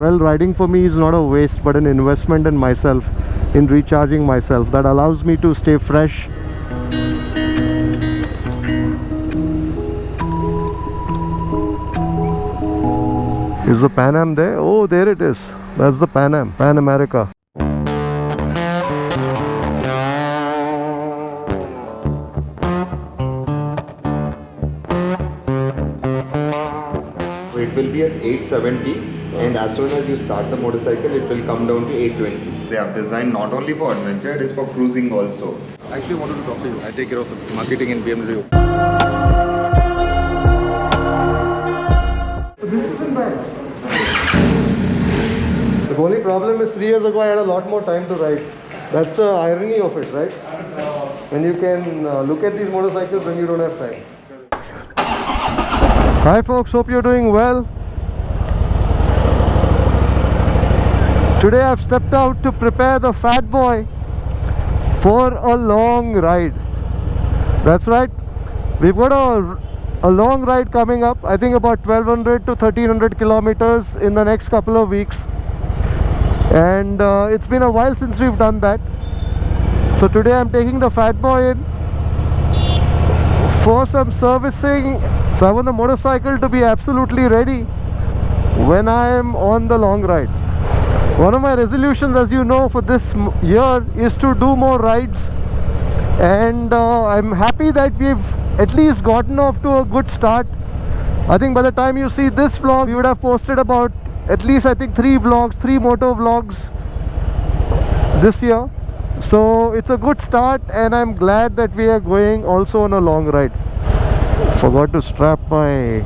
Well, riding for me is not a waste but an investment in myself, in recharging myself. That allows me to stay fresh. Is the Pan Am there? Oh, there it is. That's the Pan Am, Pan America. It will be at 870, and as soon as you start the motorcycle, it will come down to 820. They have designed not only for adventure, it is for cruising also. Actually, I wanted to talk to you. I take care of the marketing in BMW. This isn't bad. The only problem is 3 years ago I had a lot more time to ride. That's the irony of it, right? When you can look at these motorcycles when you don't have time. Hi folks, hope you're doing well. Today I've stepped out to prepare the fat boy for a long ride. That's right, we've got a long ride coming up. I think about 1200 to 1300 kilometers in the next couple of weeks, and it's been a while since we've done that. So today I'm taking the fat boy in for some servicing. So I want the motorcycle to be absolutely ready when I am on the long ride. One of my resolutions, as you know, for this year is to do more rides, and I'm happy that we've at least gotten off to a good start. I think by the time you see this vlog, we would have posted about at least, I think, 3 moto vlogs this year. So it's a good start, and I'm glad that we are going also on a long ride. Forgot to strap my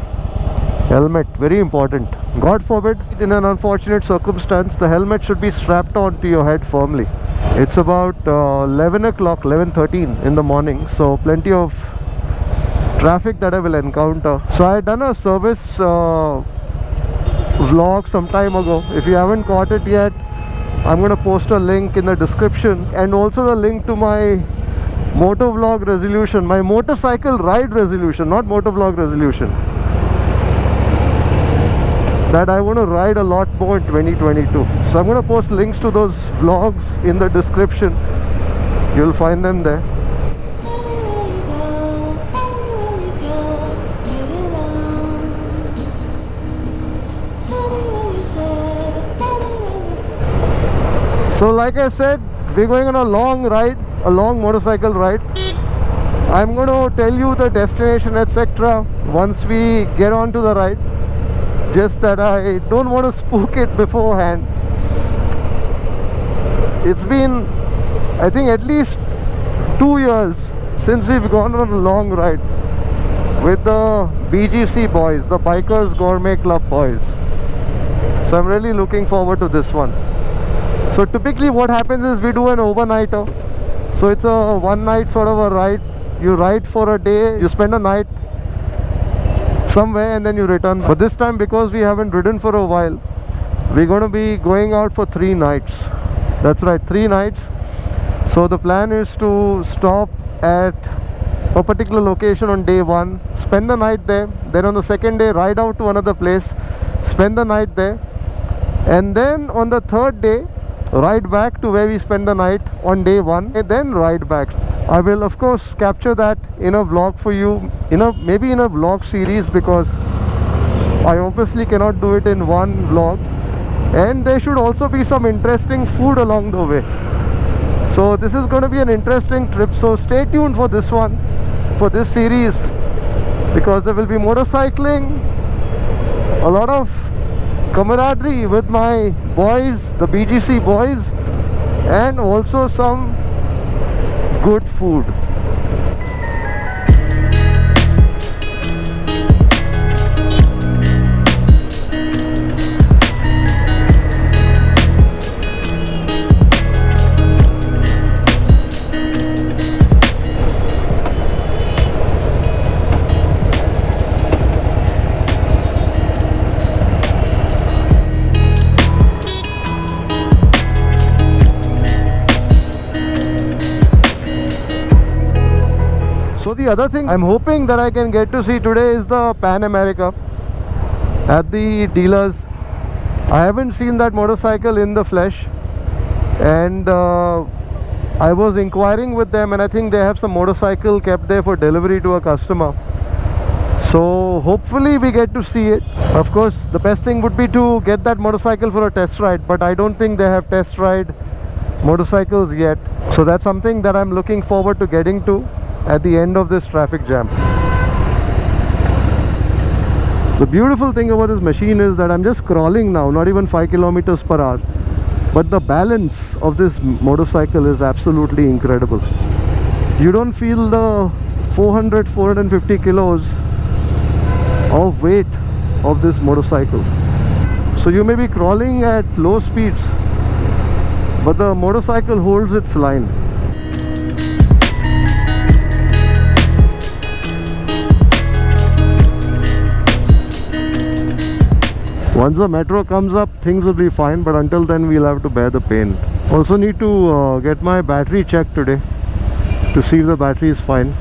helmet, very important. God forbid, in an unfortunate circumstance, the helmet should be strapped onto your head firmly. It's about 11 o'clock, 11:13 in the morning, so plenty of traffic that I will encounter. So I had done a service vlog some time ago. If you haven't caught it yet, I'm going to post a link in the description, and also the link to my motovlog resolution, my motorcycle ride resolution, not motovlog resolution, that I want to ride a lot more in 2022. So I'm going to post links to those vlogs in the description. You'll find them there. So like I said, we're going on a long ride, a long motorcycle ride. I'm going to tell you the destination, etc. once we get onto the ride. Just that I don't want to spook it beforehand. It's been, I think, at least 2 years since we've gone on a long ride with the BGC boys, the Bikers Gourmet Club boys. So I'm really looking forward to this one. So typically what happens is we do an overnighter. So it's a one night sort of a ride. You ride for a day, you spend a night somewhere, and then you return. But this time, because we haven't ridden for a while, we're going to be going out for 3 nights. That's right, 3 nights. So the plan is to stop at a particular location on day 1, spend the night there, then on the second day ride out to another place, spend the night there, and then on the third day ride back to where we spend the night on day 1, and then ride back. I will of course capture that in a vlog for you, maybe in a vlog series, because I obviously cannot do it in one vlog, and there should also be some interesting food along the way. So this is going to be an interesting trip, so stay tuned for this one, for this series, because there will be motorcycling, a lot of camaraderie with my boys, the BGC boys, and also some good food. So the other thing I'm hoping that I can get to see today is the Pan America at the dealers. I haven't seen that motorcycle in the flesh, and I was inquiring with them, and I think they have some motorcycle kept there for delivery to a customer. So hopefully we get to see it. Of course, the best thing would be to get that motorcycle for a test ride, but I don't think they have test ride motorcycles yet. So that's something that I'm looking forward to getting to at the end of this traffic jam. The beautiful thing about this machine is that I'm just crawling now, not even 5 kilometers per hour. But the balance of this motorcycle is absolutely incredible. You don't feel the 450 kilos of weight of this motorcycle. So you may be crawling at low speeds, but the motorcycle holds its line. Once the metro comes up, things will be fine, but until then we'll have to bear the pain. Also need to get my battery checked today to see if the battery is fine.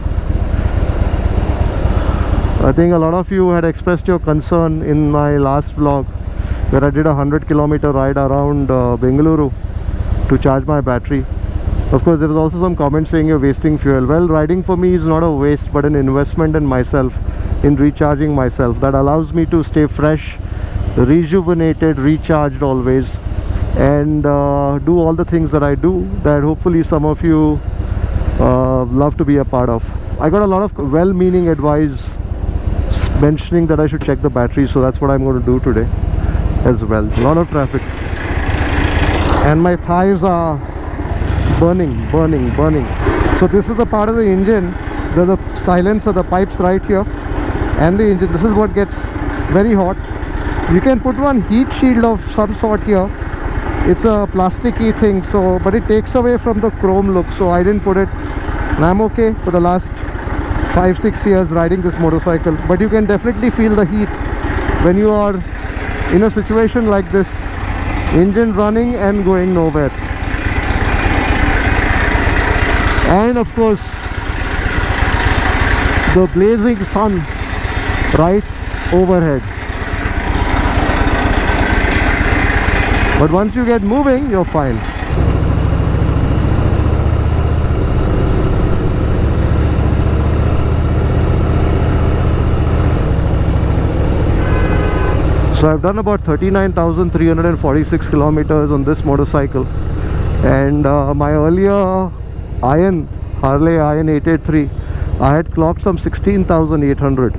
I think a lot of you had expressed your concern in my last vlog where I did a 100-kilometer ride around Bengaluru to charge my battery. Of course, there was also some comments saying you're wasting fuel. Well, riding for me is not a waste but an investment in myself, in recharging myself. That allows me to stay fresh, rejuvenated, recharged always, and do all the things that I do that hopefully some of you love to be a part of. I got a lot of well-meaning advice mentioning that I should check the battery, so that's what I'm going to do today as well. A lot of traffic and my thighs are burning. So this is the part of the engine, the silencer, the pipes right here, and the engine. This is what gets very hot. You can put one heat shield of some sort here. It's a plasticky thing, so but it takes away from the chrome look, so I didn't put it, and I'm okay for the last 5-6 years riding this motorcycle. But you can definitely feel the heat when you are in a situation like this, engine running and going nowhere. And of course the blazing sun right overhead. But once you get moving, you're fine. So I've done about 39,346 kilometers on this motorcycle, and my earlier Harley Iron 883, I had clocked some 16,800.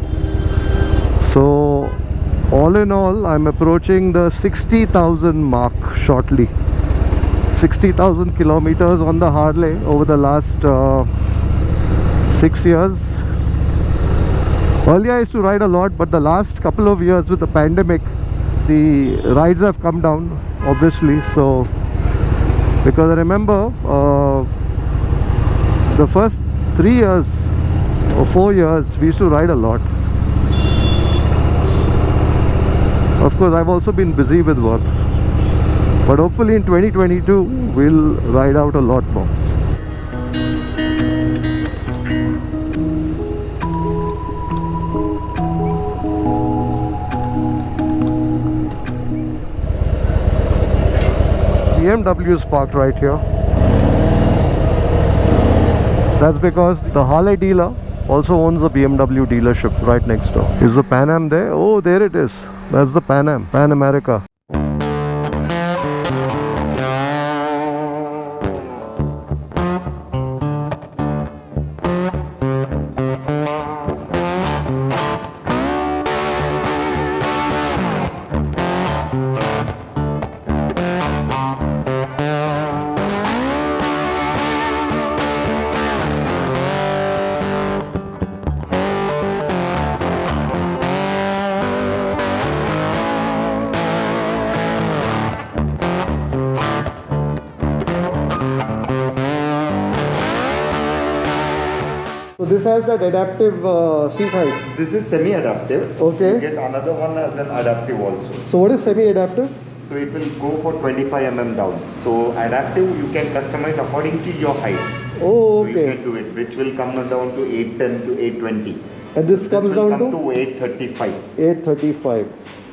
So all in all, I'm approaching the 60,000 mark shortly. 60,000 kilometers on the Harley over the last 6 years. Earlier I used to ride a lot, but the last couple of years with the pandemic, the rides have come down, obviously. So because I remember the first 3 years or 4 years we used to ride a lot. Of course, I've also been busy with work, but hopefully in 2022 we'll ride out a lot more. BMW is parked right here. That's because the Harley dealer also owns a BMW dealership right next door. Is the Pan Am there? Oh, there it is. That's the Pan Am, Pan America. So this has that adaptive seat height. This is semi-adaptive. Okay. You get another one as an adaptive also. So what is semi-adaptive? So it will go for 25 mm down. So adaptive you can customize according to your height. Oh, okay. So you can do it, which will come down to 810 to 820. And this comes will down come to 835. 835.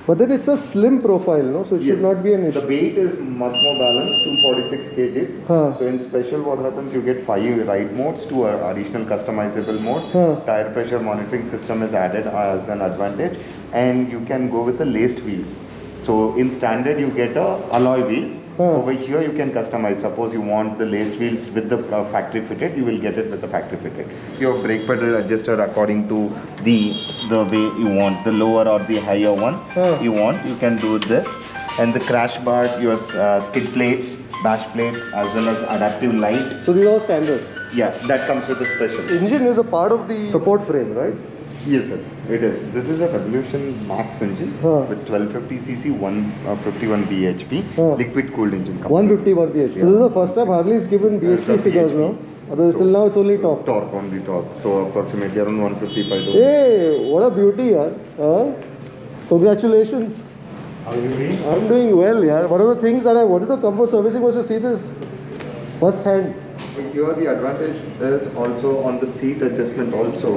But then it's a slim profile, no? So it should not be an The issue. weight is much more balanced, 246 kgs. Huh. So in special, what happens? You get 5 ride modes, 2 additional customizable mode. Huh. Tire pressure monitoring system is added as an advantage, and you can go with the laced wheels. So in standard, you get alloy wheels. Huh. Over here, you can customize. Suppose you want the laced wheels with the factory fitted, you will get it with the factory fitted. Your brake pedal adjuster according to the way you want, the lower or the higher one Huh. you want, you can do this. And the crash bar, your skid plates, bash plate, as well as adaptive light. So these are standard. Yeah, that comes with a special. Engine is a part of the support frame, right? Yes, sir. It is. This is a Revolution Max engine Huh. with 1250cc, 151 bhp, Huh. liquid cooled engine. 151 bhp. Yeah. This is the first time Harley is given That's bhp the figures, BHP. no? Otherwise, till now it's only torque. Torque, only torque. So approximately around 155 to. Hey, what a beauty, yaar. Congratulations. How are you doing? I'm doing well, yaar. One of the things that I wanted to come for servicing was to see this first hand. Here the advantage is also on the seat adjustment also.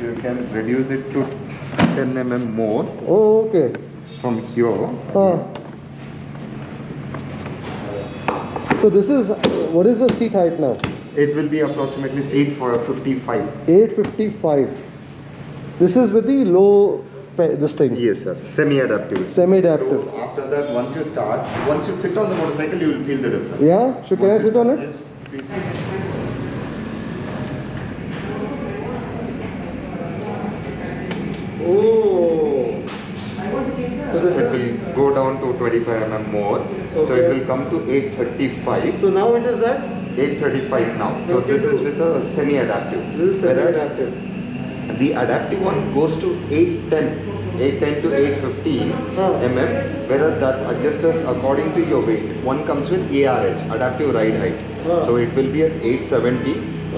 You can reduce it to 10 mm more Oh, okay. from here. So this is, what is the seat height now? It will be approximately seat for 55. 855. This is with the low, this thing. Yes, sir. Semi-adaptive. Semi-adaptive. So after that, once you sit on the motorcycle, you will feel the difference. Yeah? So can I sit on it? Yes, please. Oh. So It this is, will go down to 25 mm more. So Okay. it will come to 835. so now it is that? 835 now. So this is with a semi-adaptive. This is Whereas semi-adaptive. the adaptive one goes to 810 to 850 Huh. mm, whereas that adjusts according to your weight. One comes with ARH, adaptive ride height. Huh. So it will be at 870,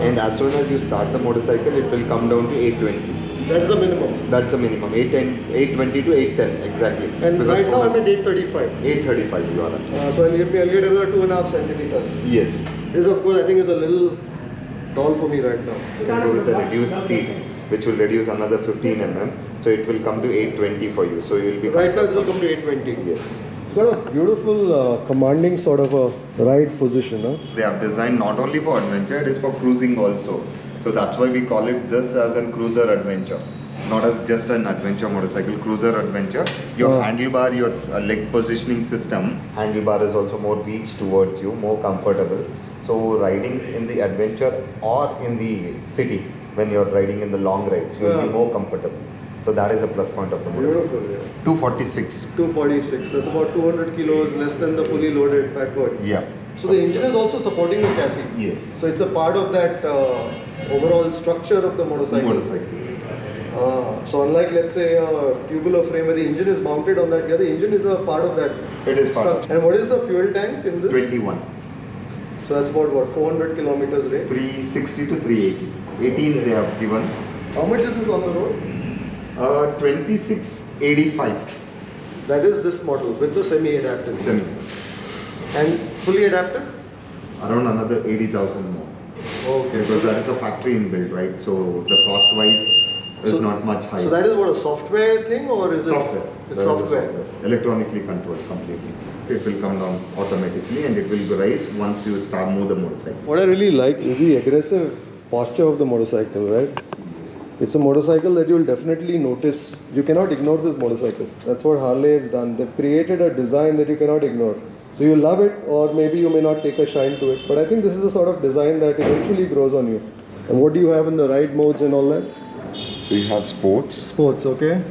and as soon as you start the motorcycle, it will come down to 820. That's the minimum. That's the minimum, 820 to 810 exactly. And Because right now for I'm the- at 835. 835 you are at. So I'll get another 2.5 centimeters. Yes. This of course I think is a little tall for me right now. You can go with a reduced seat, which will reduce another 15 mm. So it will come to 820 for you. So you will be Right now it will come to 820. Yes. It's got a beautiful commanding sort of a ride position. Huh? They have designed not only for adventure, it is for cruising also. So that's why we call it this as a cruiser adventure. Not as just an adventure motorcycle, cruiser adventure. Your handlebar, your leg positioning system, handlebar is also more reach towards you, more comfortable. So riding in the adventure or in the city, when you're riding in the long rides, you will be more comfortable. So that is a plus point of the motorcycle. Beautiful, yeah. 246. 246. That's about 200 kilos less than the fully loaded fat boy. Yeah. So the engine is also supporting the chassis. Yes. So it's a part of that overall structure of the motorcycle. So unlike let's say a tubular frame where the engine is mounted on that, yeah, the engine is a part of that. It is part of structure. And what is the fuel tank in this? 21. So that's about what, 400 kilometers range. 360 to 380. 18 they have given. How much is this on the road? 2685. That is this model with the semi-adaptive. Semi. And fully adaptive? Around another 80,000 more. Okay. Because that is a factory inbuilt, right? So the cost wise is not much higher. So that is what, a software thing or is software. it? It's That is a software. Electronically controlled completely. It will come down automatically and it will rise once you start move the motorcycle. What I really like is the aggressive posture of the motorcycle, right? It's a motorcycle that you'll definitely notice. You cannot ignore this motorcycle. That's what Harley has done. They've created a design that you cannot ignore. So you love it, or maybe you may not take a shine to it. But I think this is the sort of design that eventually grows on you. And what do you have in the ride modes and all that? So you have sports, Sports, okay.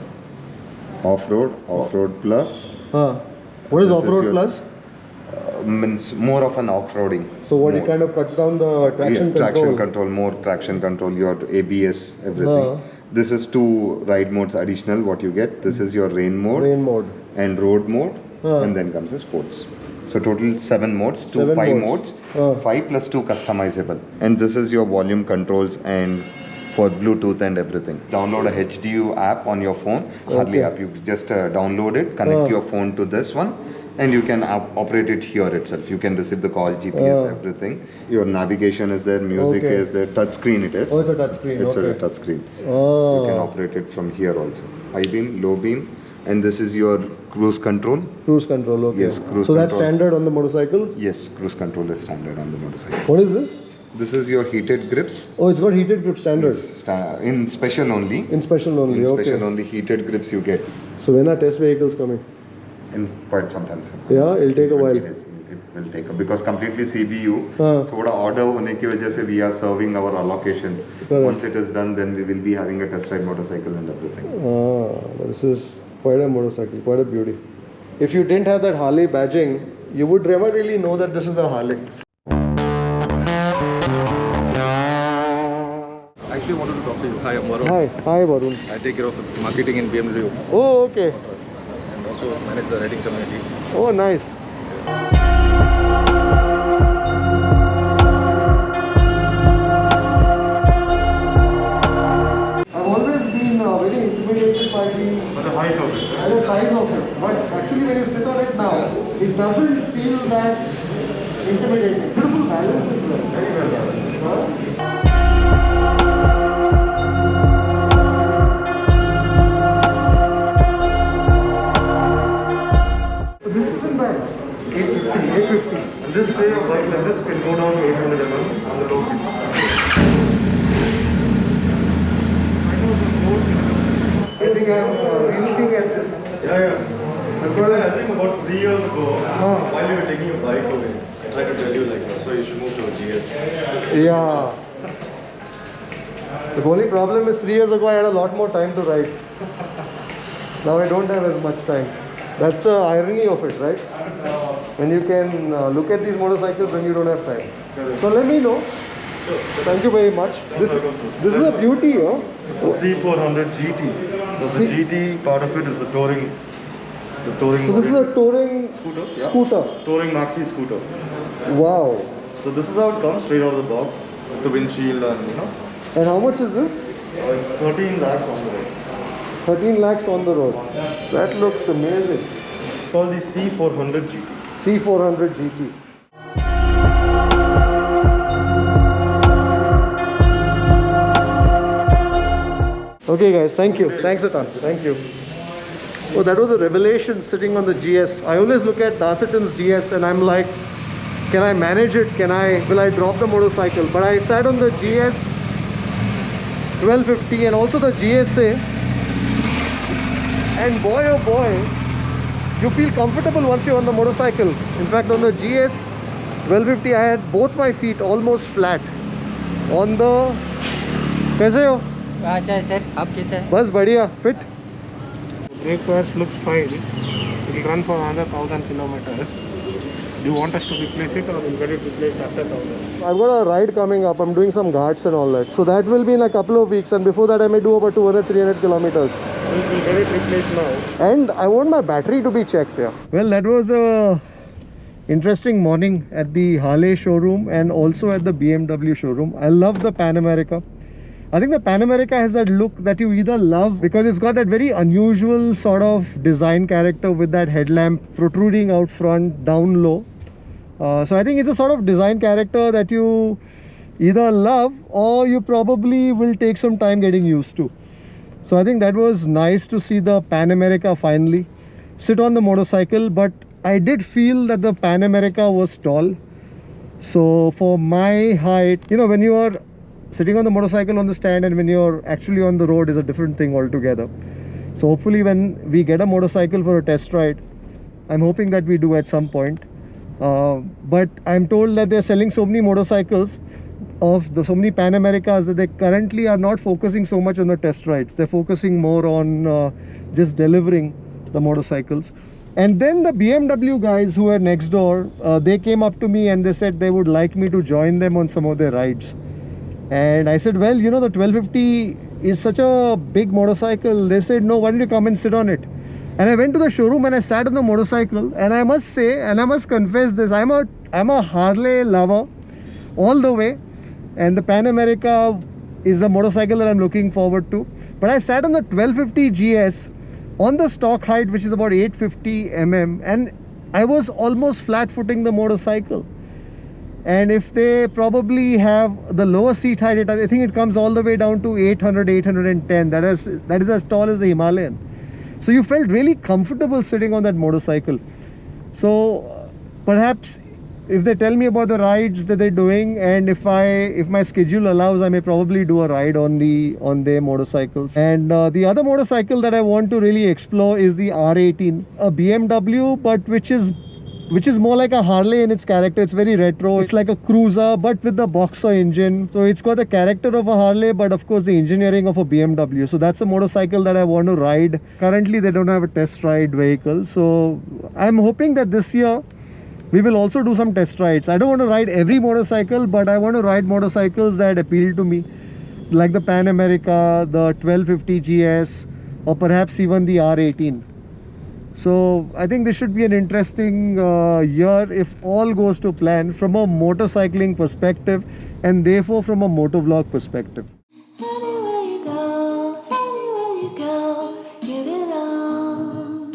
off-road plus. What is This is off-road your- plus? Means more of an off-roading. So what, it More. kind of cuts down the traction control? Traction control, more traction control, your ABS, everything. This is 2 ride modes additional what you get. This is your rain mode Rain mode. and road mode, Huh. and then comes the sports. So total 7 modes, 2 7 5 modes. modes, 5 plus 2 customizable. And this is your volume controls and for Bluetooth and everything. Download a HDU app on your phone, Harley Okay. app. You just download it, connect your phone to this one, and you can operate it here itself. You can receive the call, GPS, everything. Your navigation is there, music Okay. is there, touch screen it is. Oh, it's a touch screen. It's Okay. a touch screen. Oh. You can operate it from here also. High beam, low beam, and this is your cruise control. Cruise control. Okay. Yes, cruise So that's control. standard on the motorcycle. Yes, cruise control is standard on the motorcycle. What is this? This is your heated grips. Oh, it's got heated grip standard. In special only. In special only. In Okay. special only heated grips you get. So when are test vehicles coming? In quite some time. Yeah, it'll take a 20 while. days. It will take because completely CBU. हाँ. थोड़ा order होने की वजह से we are serving our allocations. Correct. Once it is done, then we will be having a test ride motorcycle and everything. This is quite a motorcycle, quite a beauty. If you didn't have that Harley badging, you would never really know that this is a Harley. Actually, I wanted to talk to you. Hi, I'm Varun. Hi Varun. I take care of the marketing in BMW Oh, okay. and also manage the riding community. Oh, nice. I've always been very intimidated by the height of it and the size of it. But actually, when you sit on it now, it doesn't feel that intimidating. Beautiful balance as well. Very well balanced. This isn't bad. 850. This say a bike like this can go down to 800 mm on the low speed. I think I'm relooking at this. Yeah. I think about 3 years ago, while you were taking your bike away, I tried to tell you like, so you should move to a GS. Yeah. The only problem is 3 years ago I had a lot more time to ride. Now I don't have as much time. That's the irony of it, right? When you can look at these motorcycles when you don't have time. So let me know. Thank you very much. This is a beauty, huh? The C400 GT. So the GT part of it is the touring. The touring. So this is a touring scooter. scooter. Touring maxi scooter. Wow. So this is how it comes straight out of the box. The windshield and And how much is this? it's 13 lakhs on the road. 13 lakhs on the road. That looks amazing. It's called the C400 GT. C400 GT. Okay guys, thank you. Thanks a ton. Thank you. Oh, that was a revelation sitting on the GS. I always look at Dacitan's GS and I'm like, can I manage it? Will I drop the motorcycle? But I sat on the GS 1250 and also the GSA. And boy oh boy, you feel comfortable once you're on the motorcycle. In fact, on the GS 1250 I had both my feet almost flat. On the कैसे हो? अच्छा है sir, आप कैसे हैं? बस बढ़िया, fit. Brake pads looks fine. It will run for another 1000 kilometers. Do you want us to replace it or we'll get it replaced after 1000? I've got a ride coming up. I'm doing some ghats and all that. So that will be in a couple of weeks, and before that I may do about 200-300 kilometers. We'll get it replaced now. And I want my battery to be checked here. Well, that was a interesting morning at the Harley showroom and also at the BMW showroom. I love the Pan America. I think the Pan America has that look that you either love because it's got that very unusual sort of design character with that headlamp protruding out front, down low. So I think it's a sort of design character that you either love or you probably will take some time getting used to. So I think that was nice to see the Pan America finally sit on the motorcycle, but I did feel that the Pan America was tall. So for my height, you know, when you are sitting on the motorcycle on the stand and when you're actually on the road is a different thing altogether. So hopefully when we get a motorcycle for a test ride, I'm hoping that we do at some point. But I'm told that they're selling so many motorcycles of so many Pan Americas that they currently are not focusing so much on the test rides. They're focusing more on just delivering the motorcycles. And then the BMW guys who were next door, they came up to me and they said they would like me to join them on some of their rides. And I said, well, you know, the 1250 is such a big motorcycle. They said, no, why don't you come and sit on it? And I went to the showroom and I sat on the motorcycle, and I must say, and I must confess this, I'm a Harley lover all the way, and the Pan America is a motorcycle that I'm looking forward to. But I sat on the 1250 GS on the stock height, which is about 850 mm, and I was almost flat footing the motorcycle. And if they probably have the lower seat height, I think it comes all the way down to 800, 810. That is as tall as the Himalayan. So you felt really comfortable sitting on that motorcycle. So perhaps if they tell me about the rides that they're doing, and if my schedule allows, I may probably do a ride on their motorcycles. And the other motorcycle that I want to really explore is the R18, a BMW, but which is more like a Harley in its character. It's very retro. It's like a cruiser, but with the boxer engine. So it's got the character of a Harley, but of course the engineering of a BMW. So that's a motorcycle that I want to ride. Currently they don't have a test ride vehicle. So I'm hoping that this year we will also do some test rides. I don't want to ride every motorcycle, but I want to ride motorcycles that appeal to me, like the Pan America, the 1250 GS, or perhaps even the R18. So I think this should be an interesting year if all goes to plan from a motorcycling perspective, and therefore from a motovlog perspective. Anywhere you go, you belong.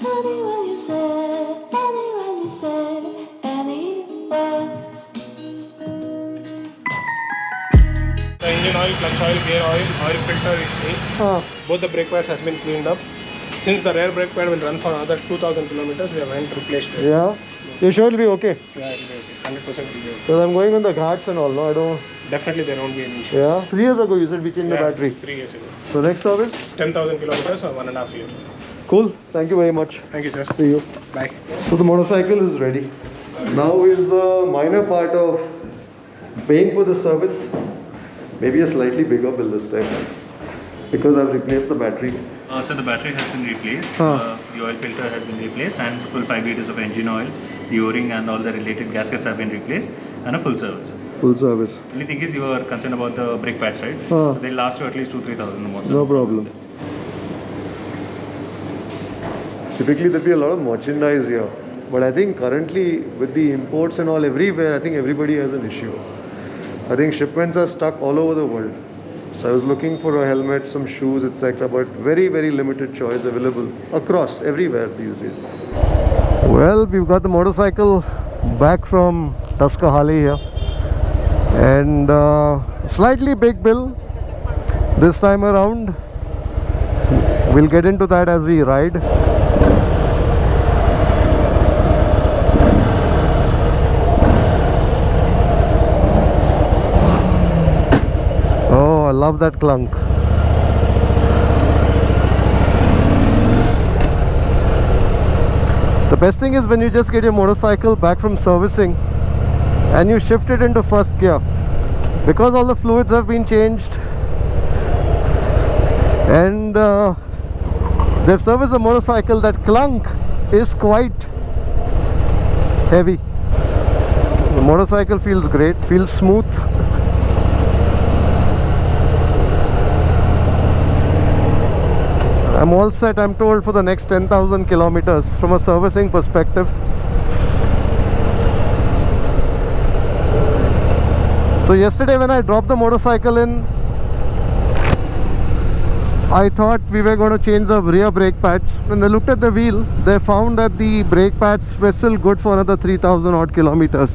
Anywhere you say, anywhere. The engine oil, clutch oil, gear oil filter is clean. Both the brake pads has been cleaned up. Since the rear brake pad will run for another 2000 kilometers, we have replaced it. Yeah, you sure it'll be okay? Yeah, it will be 100% will be okay. Because I'm going on the ghats and all, no? I don't... Definitely there won't be any issue. Yeah? 3 years ago you said we changed the battery. 3 years ago. So next service? 10,000 kilometers or 1.5 years. Cool. Thank you very much. Thank you, sir. See you. Bye. So the motorcycle is ready. Now is the minor part of paying for the service. Maybe a slightly bigger bill this time, because I've replaced the battery. So the battery has been replaced, Huh. the oil filter has been replaced, and full 5 liters of engine oil, the O-ring and all the related gaskets have been replaced, and a full service. Full service. Only thing is you are concerned about the brake pads, right? Huh. So they last you at least 2-3,000 more. No problem. Typically there'll be a lot of merchandise here, but I think currently with the imports and all everywhere, I think everybody has an issue. I think shipments are stuck all over the world. So I was looking for a helmet, some shoes, etc. But very, very limited choice available across everywhere these days. Well, we've got the motorcycle back from Harley here, and slightly big bill this time around. We'll get into that as we ride. I love that clunk. The best thing is when you just get your motorcycle back from servicing and you shift it into first gear, because all the fluids have been changed and they've serviced the motorcycle. That clunk is quite heavy. The motorcycle feels great, feels smooth. I'm all set, I'm told, for the next 10,000 kilometers from a servicing perspective. So yesterday when I dropped the motorcycle in, I thought we were going to change the rear brake pads. When they looked at the wheel, they found that the brake pads were still good for another 3,000 odd kilometers.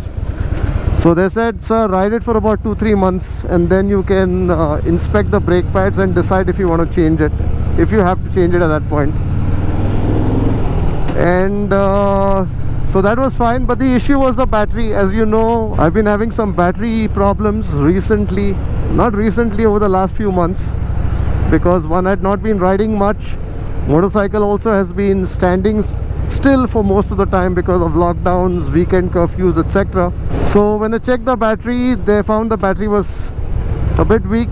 So they said, sir, ride it for about 2-3 months and then you can inspect the brake pads and decide if you want to change it, if you have to change it at that point. And so that was fine, but the issue was the battery. As you know, I've been having some battery problems recently, not recently, over the last few months, because one had not been riding much. Motorcycle also has been standing still for most of the time because of lockdowns, weekend curfews, etc. So when they checked the battery, they found the battery was a bit weak,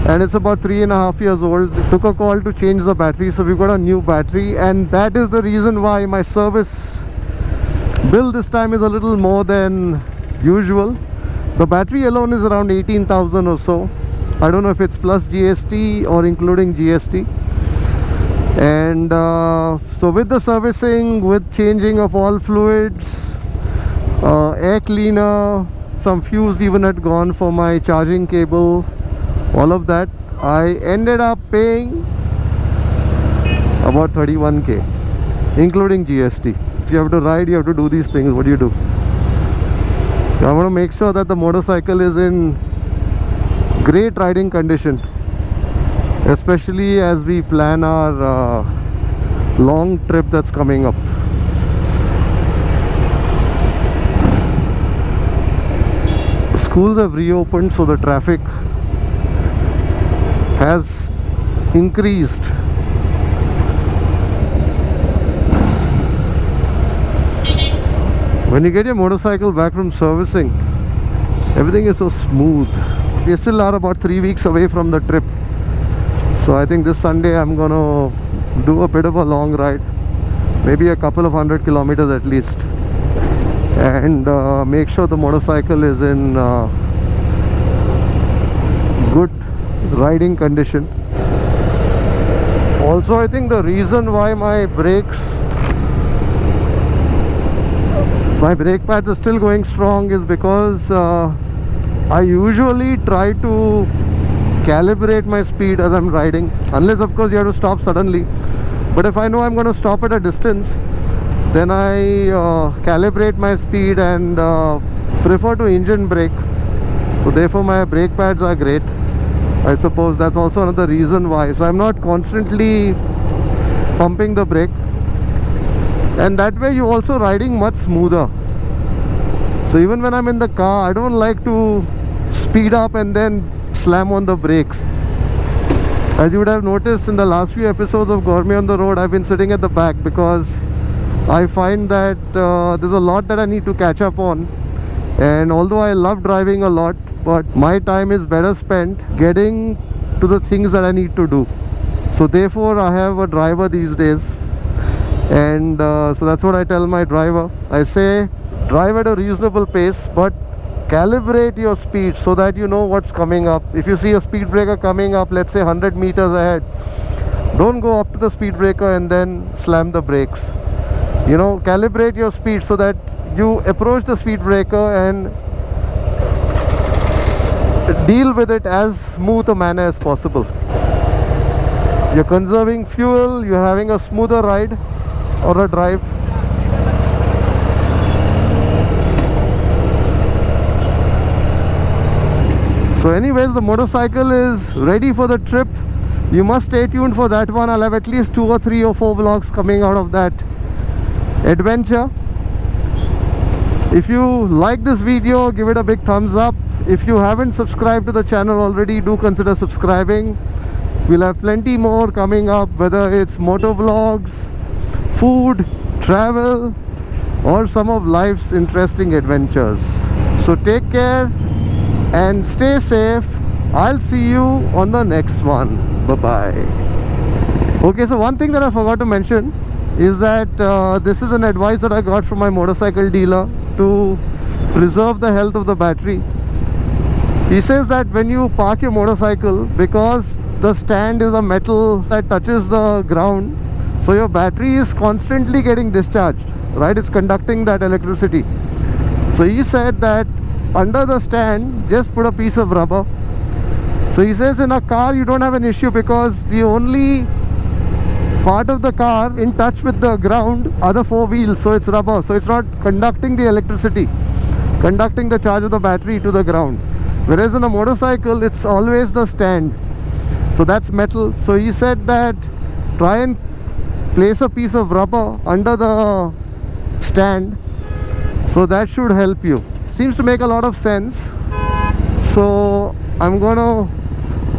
and it's about 3.5 years old. They took a call to change the battery, so we've got a new battery, and that is the reason why my service bill this time is a little more than usual. The battery alone is around 18,000 or so. I don't know if it's plus GST or including GST. And so with the servicing, with changing of all fluids, air cleaner, some fuse even had gone for my charging cable, all of that. I ended up paying about 31k, including GST. If you have to ride, you have to do these things. What do you do? I want to make sure that the motorcycle is in great riding condition, especially as we plan our long trip that's coming up. Schools have reopened, so the traffic has increased. When you get your motorcycle back from servicing, everything is so smooth. We still are about 3 weeks away from the trip, so I think this Sunday I'm gonna do a bit of a long ride, maybe a couple of 100 kilometers at least, and make sure the motorcycle is in good riding condition. Also, I think the reason why my brake pads are still going strong is because I usually try to calibrate my speed as I'm riding, unless of course you have to stop suddenly. But if I know I'm going to stop at a distance, then I calibrate my speed and prefer to engine brake. So therefore my brake pads are great. I suppose that's also another reason why. So I'm not constantly pumping the brake, and that way you're also riding much smoother. So even when I'm in the car, I don't like to speed up and then slam on the brakes. As you would have noticed in the last few episodes of Gourmet on the Road, I've been sitting at the back because I find that there's a lot that I need to catch up on. And although I love driving a lot, but my time is better spent getting to the things that I need to do. So therefore I have a driver these days, and so that's what I tell my driver. I say drive at a reasonable pace, but calibrate your speed so that you know what's coming up. If you see a speed breaker coming up, let's say 100 meters ahead, don't go up to the speed breaker and then slam the brakes. You know, calibrate your speed so that you approach the speed breaker and deal with it as smooth a manner as possible. You're conserving fuel, you're having a smoother ride or a drive. So anyways, the motorcycle is ready for the trip. You must stay tuned for that one. I'll have at least 2 or 3 or 4 vlogs coming out of that adventure. If you like this video, give it a big thumbs up. If you haven't subscribed to the channel already, do consider subscribing. We'll have plenty more coming up, whether it's motovlogs, food, travel, or some of life's interesting adventures. So take care and stay safe. I'll see you on the next one. Bye-bye. Okay, so one thing that I forgot to mention is that this is an advice that I got from my motorcycle dealer to preserve the health of the battery. He says that when you park your motorcycle, because the stand is a metal that touches the ground, so your battery is constantly getting discharged, right? It's conducting that electricity. So he said that under the stand, just put a piece of rubber. So he says in a car you don't have an issue because the only part of the car in touch with the ground are the 4 wheels, so it's rubber, so it's not conducting the electricity, conducting the charge of the battery to the ground. Whereas in a motorcycle, it's always the stand, so that's metal. So he said that try and place a piece of rubber under the stand, so that should help you. Seems to make a lot of sense. So I'm gonna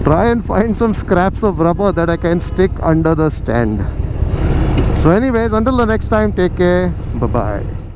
try and find some scraps of rubber that I can stick under the stand. So anyways, until the next time, take care. Bye bye.